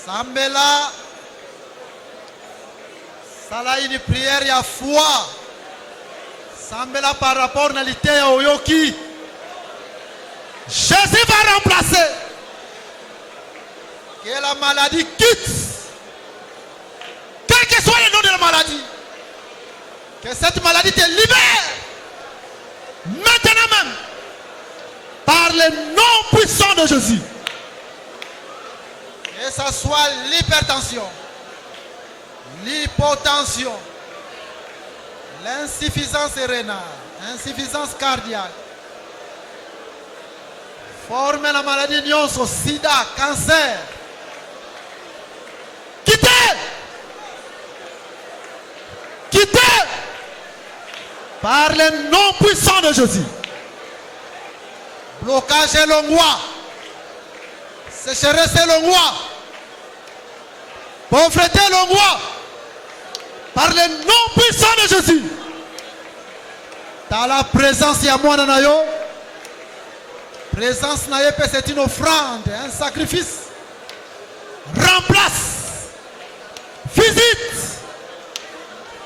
Sambela. Sala une prière ya foi. Sambela par rapport à l'ité ya oyoki. Jésus va remplacer. Que la maladie quitte. Quel que soit le nom de la maladie. Que cette maladie te libère. Maintenant même. Par le nom puissant de Jésus. Que ce soit l'hypertension. L'hypotension, l'insuffisance rénale, l'insuffisance cardiaque, forme la maladie nyonso, sida, cancer. Quittez! Quittez! Par le nom puissant de Jésus. Blocage et longois. Sécheresse et longois. Pauvreté et longois. Par le nom puissant de Jésus. Dans la présence de moi nanayo. Présence naye c'est une offrande, un sacrifice. Remplace. Visite.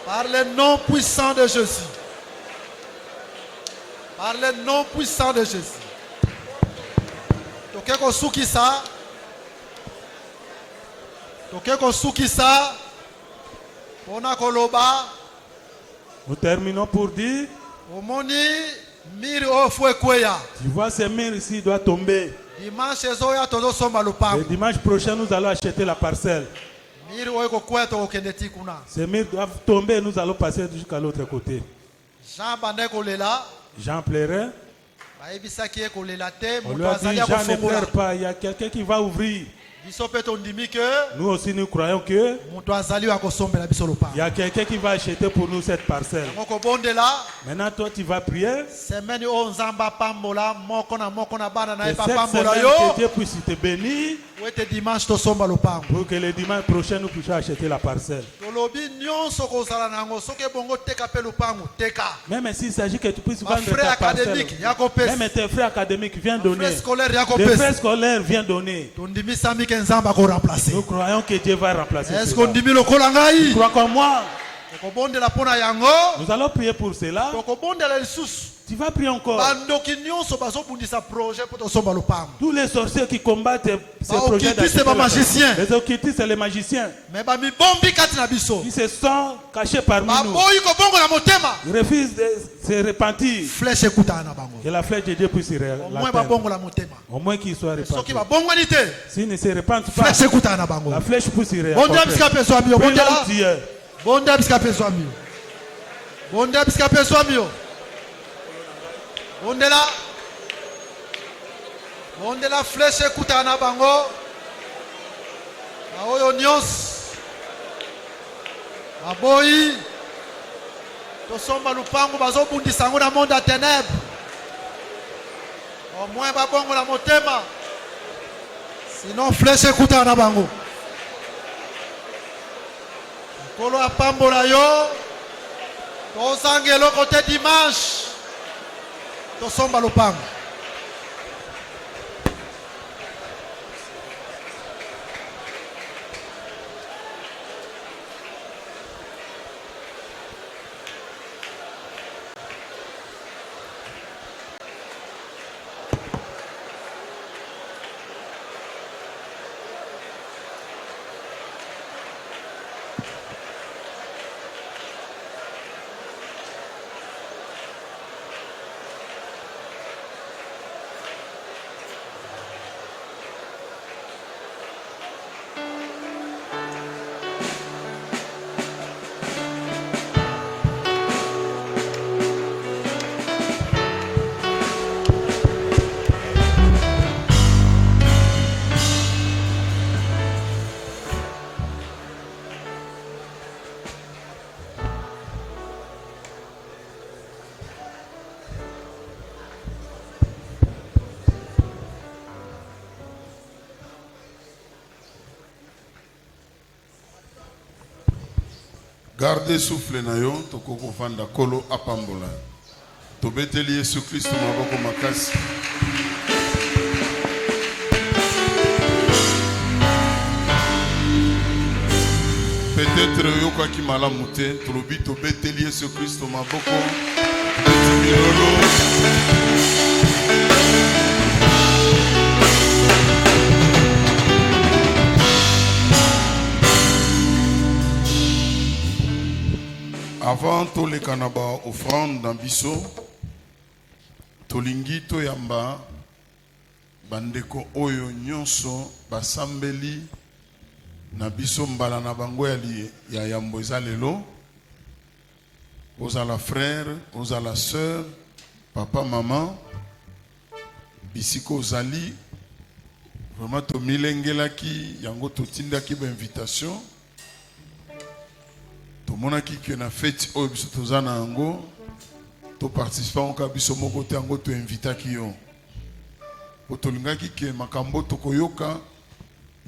Par le nom puissant de Jésus. Par le nom puissant de Jésus. Toke kosuki sa. Toke kosuki sa. Pona koloba. nous terminons pour dire, Omoni miri ofwe kweya. tu vois ce mur ici doit tomber. Dimanche ezoya tozo somba Le lupango. dimanche prochain, nous allons acheter la parcelle. Miri oyo kweya to okendeti kuna. Ces murs doivent tomber, nous allons passer jusqu'à l'autre côté. Jean bande kolela. Jean pleurait. Bayebisaki kolela te. On lui Muto a dit, azali Jean ne akofongola. pleure pas, il y a quelqu'un qui va ouvrir. Nous aussi nous croyons que il y a quelqu'un qui va acheter pour nous cette parcelle. Maintenant toi tu vas prier. Que cette semaine que Dieu puisse te bénir. Pour que le dimanche prochain nous puissions acheter la parcelle. Même s'il s'agit que tu puisses vendre ta parcelle. Même tes frères académiques viennent donner. Tes frères scolaires viennent donner. Nous croyons que Dieu va remplacer cela. Tu crois comme moi? Nous allons prier pour cela. Tu vas prier encore. Tous les sorciers qui combattent ces projets d'acheter les occultistes et les magiciens qui se sont cachés parmi nous, ils refusent de se repentir. Que la flèche de Dieu puisse l'atteindre. Au moins qu'il soit repenti. S'ils ne se repentent pas, la flèche puisse y rencontrer. Bondela flèche ekutana bango. Aoyo nyos. Aboyi. Tosomba lupango bazobundisa ngo na monde ya ténèbres. Au moins babongo la motema. Sinon flèche ekutana bango. Kolo apambola yo. Tosangelo côté dimanche. Tosomba lupango. Gardez souffle na yo tokoko fanda kolo apambola. Tobeteli Yesu Kristo maboko makasi. Peut-être yoka ki malamu te, tolobi tobeteli Yesu Kristo maboko. Avant tous les kanaba offrande dans biso, tolingi to yamba bandeko oyo nyonso basambeli na biso mbala na bango ya yambo ezalelo, ozala frère, ozala sœur, papa, maman, bisiko ozali, vraiment to milengelaki yango to tindaki ba invitation. Tomonaki que na fête oyo biso tozana yango to participant ka biso moko te yango to invitaki yo. Otolingaki ke makambo tokoyoka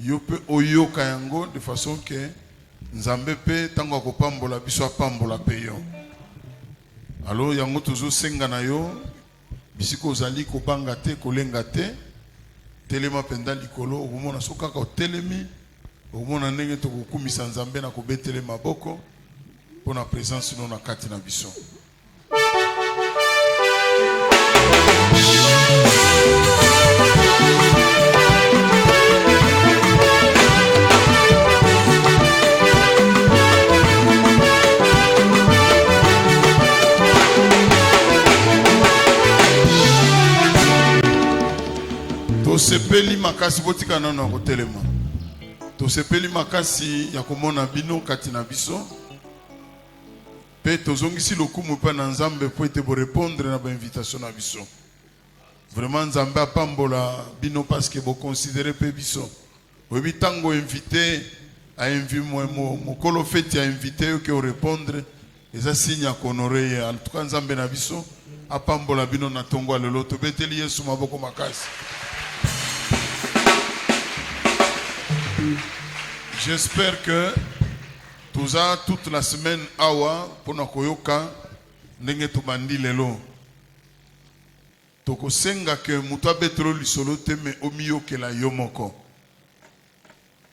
yo pe oyoka yango de façon que Nzambe pe tango akopambola biso apambola pe yo. Alors yango tozo senga na yo bisiko ozali kobanga te kolenga te telema penda likolo omona soka ka telemi omona ndenge tokokumisa Nzambe na kobetele maboko pour la présence de la carte na biso. To sepeli makasi botika na na kotelema. To sepeli makasi ya komona bino kati na biso. Tozongisi lokumu pa na Nzambe po ete bo répondre na ba invitation na biso. Vraiment Nzambe apambola bino parce que bo considérer pe biso. Oui, tango invité à inviter mon colo fête à inviter que répondre et ça signe à honorer en tout cas nzambe na biso apambola bino na tongo lelo to beteli Yesu maboko makasi. J'espère que tout ça toute la semaine awa pona koyoka ndenge to bandi lelo toko senga ke muto abetelo lisolo te me omiyokela yo moko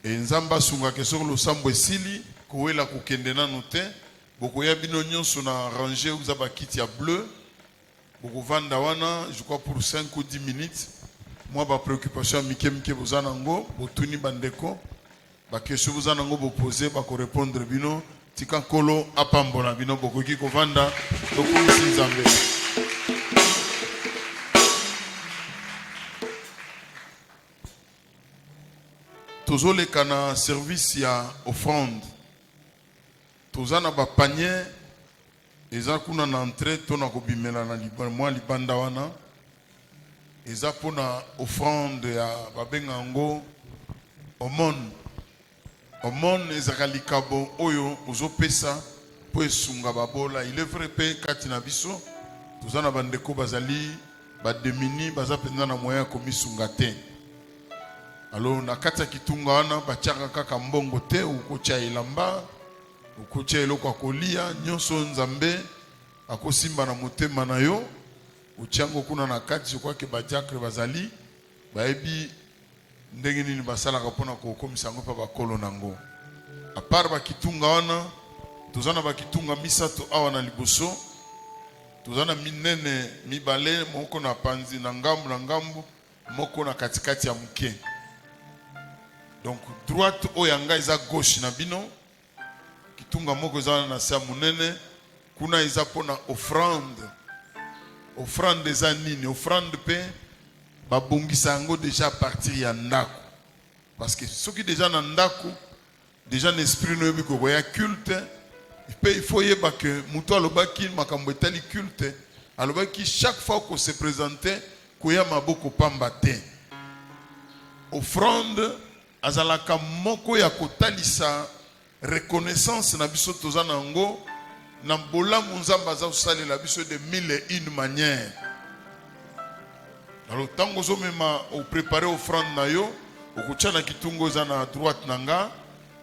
e nzamba sunga ke soko losambo esili kowela kokende nanu te bokoya bino nyonso na ranger uza bakiti ya bleu bokovanda wana je crois pour 5 ou 10 minutes moi ba préoccupation mike mike bozana ngo botuni bandeko ba question bozana ngo boposer ba ko répondre bino tika kolo apambola bino bokoki kovanda bokomisi nzambe. Tozole kana service ya offrande. Tozana ba panier eza kuna na entrée tona ko bimela na libanda wana. Eza pona offrande ya babenga ngo omon. Omon ezaka likabo oyo ozopesa po esunga babola. Il est vrai pe kati na biso tozana bandeko bazali ba demini baza penza na moyen ko misunga te. Alors na kata kitunga wana bachaka kaka mbongo te ukocha ilamba ukocha eloko akolia nyonso nzambe akosimba na motema na yo uchango kuna na kati je crois que bajakre bazali baebi ndenge nini basala kapona ko komisa ngo pa bakolo nango a part ba kitunga wana tozana ba kitunga misato awa na liboso tozana minene mibale moko na panzi na ngambu moko na katikati ya mke. Donc droite oyanga iza gauche na bino kitunga moko za na sa munene kuna iza pona offrande za nini offrande pe babongisa ngo déjà partir ya ndako parce que ceux qui déjà na ndako déjà l'esprit no yebiko ya culte il faut yeba que muto alobaki makambo etali culte alobaki chaque fois qu'on se présentait koya maboko pamba te offrande azalaka moko ya kotalisa reconnaissance na biso tozana ngo na bolamu nzamba za usali la biso de 1001 manières. Alors tango zo mema o préparer offrande na yo okucha na kitungo za na droite nanga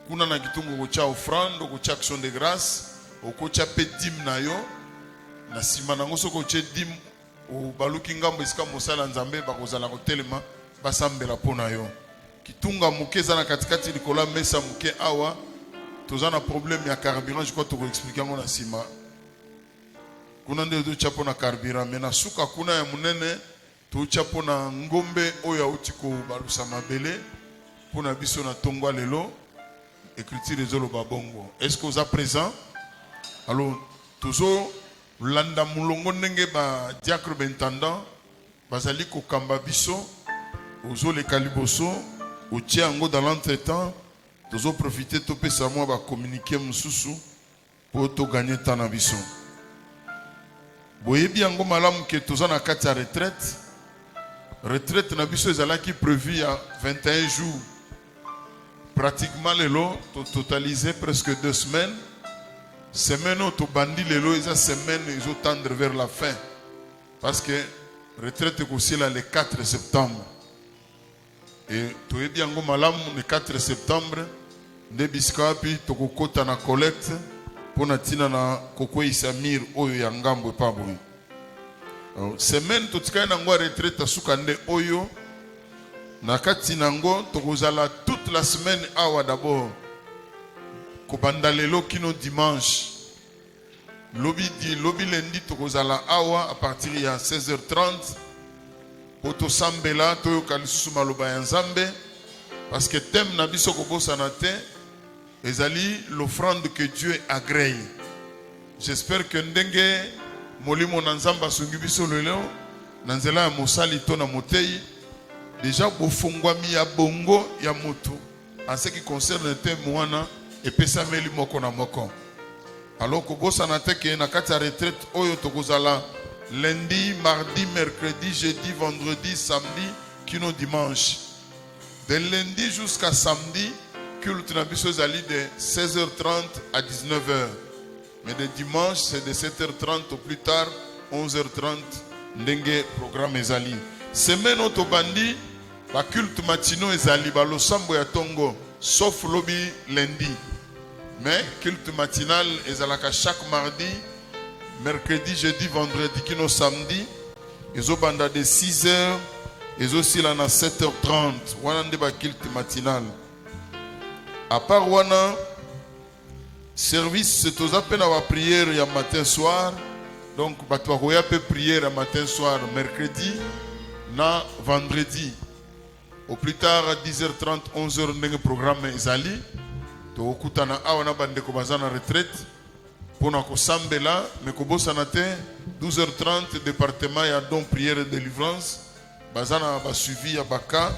kuna na kitungo kocha offrande okucha action de grâce okucha pe dim na yo na sima nango soko che dim o baluki ngambo isika mosala nzambe bakozala kotelema basambela pona yo. Kitunga muke za na katikati likola mesa muke awa tozana problème ya carburant je crois to ko expliquer ngo na sima kuna ndio to chapo na carburant mais na suka kuna ya munene to chapo na ngombe oya utiko balusa mabele pona biso na tongwa lelo écriture ezolo babongo. Est-ce que vous êtes présent? Alors tozo landa mulongo ndenge ba diacre bentendant bazali ko kamba biso ozo le kaliboso au tiango dans l'entretemps, nous avons profité de tout moi va communiquer mususu pour tout gagner temps na biso. Boye bien ngo malamu que tous en a kati ya retraite na biso ezala qui prévu à 21 jours. Pratiquement lelo to totaliser presque 2 semaines. Semaine to bandi lelo eza semaine ils ont tendre vers la fin parce que retraite aussi là le 4 septembre. Et tu es bien le 4 septembre, de biskapi tokokota na collecte pour na tina na koko isamir oyo ya ngambo pa boy. Semaine totika na ngwa retraite sukande oyo na kati nango tokozala toute la semaine awa d'abord ko bandalelo kino dimanche lobi lundi tokozala awa à partir ya 16h30 Poto sambela toyo kalisusu maloba ya nzambe parce que thème na biso ko bosana te ezali l'offrande que Dieu agrée. J'espère que ndenge molimo na nzamba sungi biso lelo na nzela ya mosali to na motei déjà bofungwami ya bongo ya moto en ce qui concerne thème wana epesameli moko na moko. Alors ko bosana te ke na kati ya retraite oyo tokozala lundi, mardi, mercredi, jeudi, vendredi, samedi, kino dimanche. De lundi jusqu'à samedi, culte na biso ezali de 16h30 à 19h. Mais de dimanche, c'est de 7h30 au plus tard, 11h30, ndenge programme ezali. Semaine otobandi, ba culte matino ezali, ba losambo ya tongo, sauf lobby lundi. Mais culte matinal ezalaka chaque mardi, mercredi, jeudi, vendredi, kino samedi. Ezobanda de 6h, aussi là à 7h30. Wana nde ba culte matinal. À part wana, service c'est aux appels à la prière il y a matin soir. Donc batwa peut prière matin soir, mercredi, na vendredi. Au plus tard à 10h30, 11h ndenge programme ezali. To okutana awana bande ko bazana retraite. Pour na ko sambela, mais ko bosana te 12h30 département ya don prière et délivrance. Bazana ba suivi ya baka,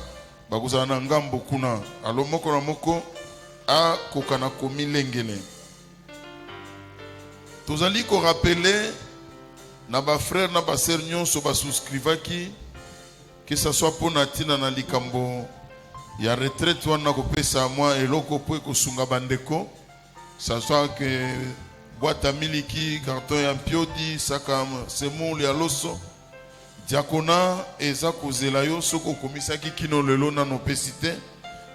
ba kozana ngambo kuna. Alo moko na moko a kokana komi lengele. Tozali ko rappeler na ba frère na ba sœur nyonso ba souscrivaki que ça soit pour natina na likambo ya retraite wana ko pesa moi eloko po ko sunga bandeko, ça soit que boîte à miliki, carton ya mpiodi, saka semon ya loso, diakona eza kozela yo soko komisaki kino lelo na no pesite,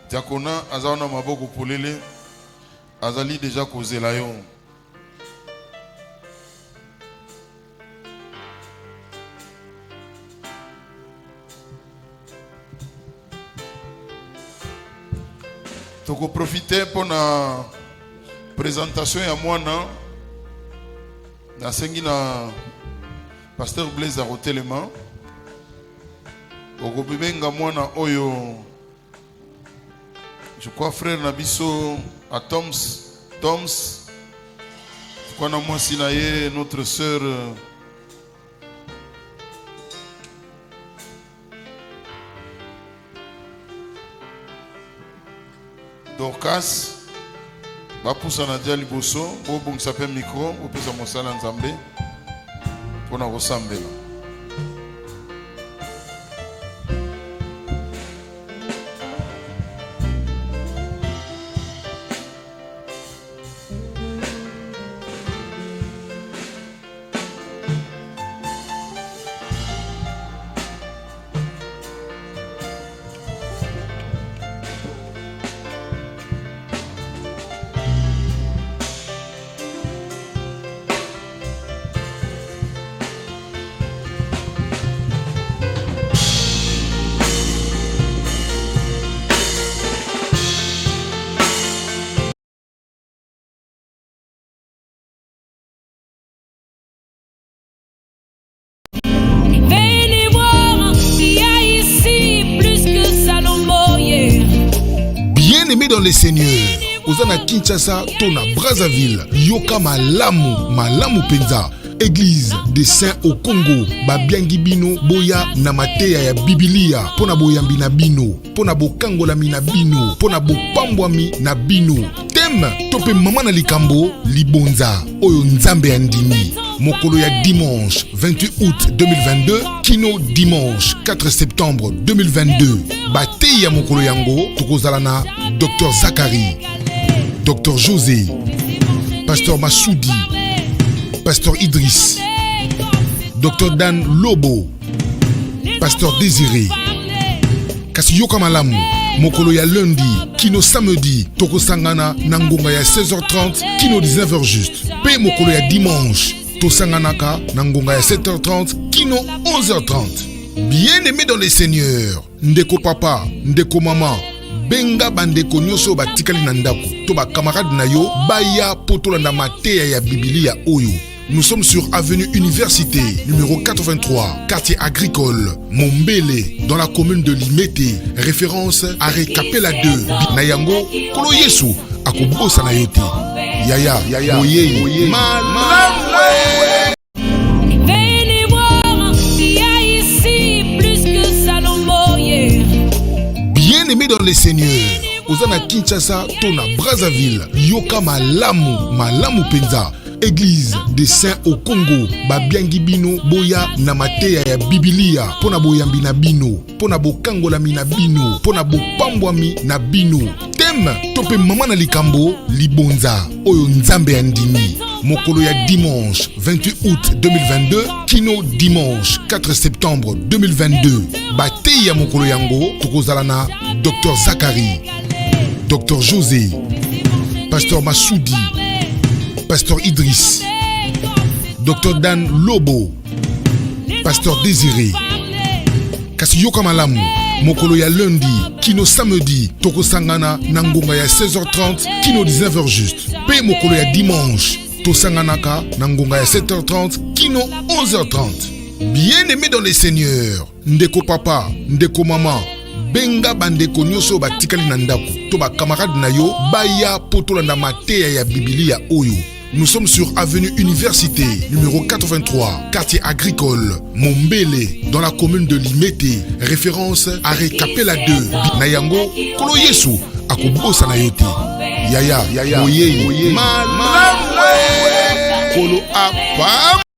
diakona azana maboko polele azali déjà kozela yo. Toko profiter pour la présentation ya mwana na sengi na pasteur Blaise Arotelema oko bibenga mwana oyo je crois frère Nabiso à Toms kwa na mwasi na ye notre sœur Dorcas bapusa na dia liboso bobongisa pe micro opesa mosala nzambe pona kosambela. Bien-aimé dans les seigneurs, Ozana Kinshasa, Tona Brazzaville, Yoka Malamu Penza, Église des Saints au Congo, Babiangi Bino, Boya Namatea ya Bibilia, Pona Boyambi na Bino, Pona Bokangola na Bino, Pona Bopambwami na Bino. Thème, Tope Mama na Likambo, Libonza, Oyo Nzambe Andini. Mokolo ya dimanche 28 août 2022, Kino dimanche 4 septembre 2022. Bate ya Mokolo yango, tokozala na Dr Zakari, Dr José, Pasteur Massoudi, Pasteur Idriss, Dr Dan Lobo, Pasteur Désiré. Kasi yoka malamu, Mokolo ya lundi, Kino samedi, tokosangana na ngonga ya 16h30, Kino 19h juste. Pe Mokolo ya dimanche, tosanganaka na ngonga ya 7h30, Kino 11h30. Bien-aimé dans les seigneurs, ndeko papa, ndeko mama, benga bandeko nyoso batikali na ndako, to ba camarade na yo, baya potolanda mateya ya Bibilia oyo. Nous sommes sur avenue Université, numéro 83, quartier agricole, Mombele, dans la commune de Limete, référence à Recapela 2, Nayango, Kolo Yesu, Akobosa na yote. Yaya, Moye, Malamwe. Venez voir, il y a ici plus que Salomon. Bien-aimé dans les seigneurs, Ozana Kinshasa, Tona Brazzaville, Yoka Malamu Penza, Église des Saints au Congo, babiangi bino boya na mateya ya Biblia, pona boyambi na bino, pona bokangola mi na bino, pona bopambwami na bino. Thème tope mama na likambo libonza oyo nzambe andimi. Mokolo ya dimanche 28 août 2022, kino dimanche 4 septembre 2022. Bate ya mokolo yango tokozala na Dr Zakari, Dr José, Pasteur Massoudi, Pasteur Idriss, Dr Dan Lobo, Pasteur Désiré. Kasi yoka malamu, mokolo ya lundi, kino samedi, toko sangana na ngonga ya 16h30, kino 19h juste. Pe mokolo ya dimanche, to sanganaka na ngonga ya 7h30, kino 11h30. Bien-aimé dans les seigneurs, ndeko papa, ndeko mama, benga bandeko nyoso batikali na ndako, to ba camarade na yo, baya potolanda mateya ya Biblia oyo. Nous sommes sur avenue Université, numéro 83, quartier agricole, Mombele, dans la commune de Limete. Référence à Capella 2, Nayango, Kolo Yesu, Akobosa Nayote. Yaya, Moye, Malamwe, Kolo Apa.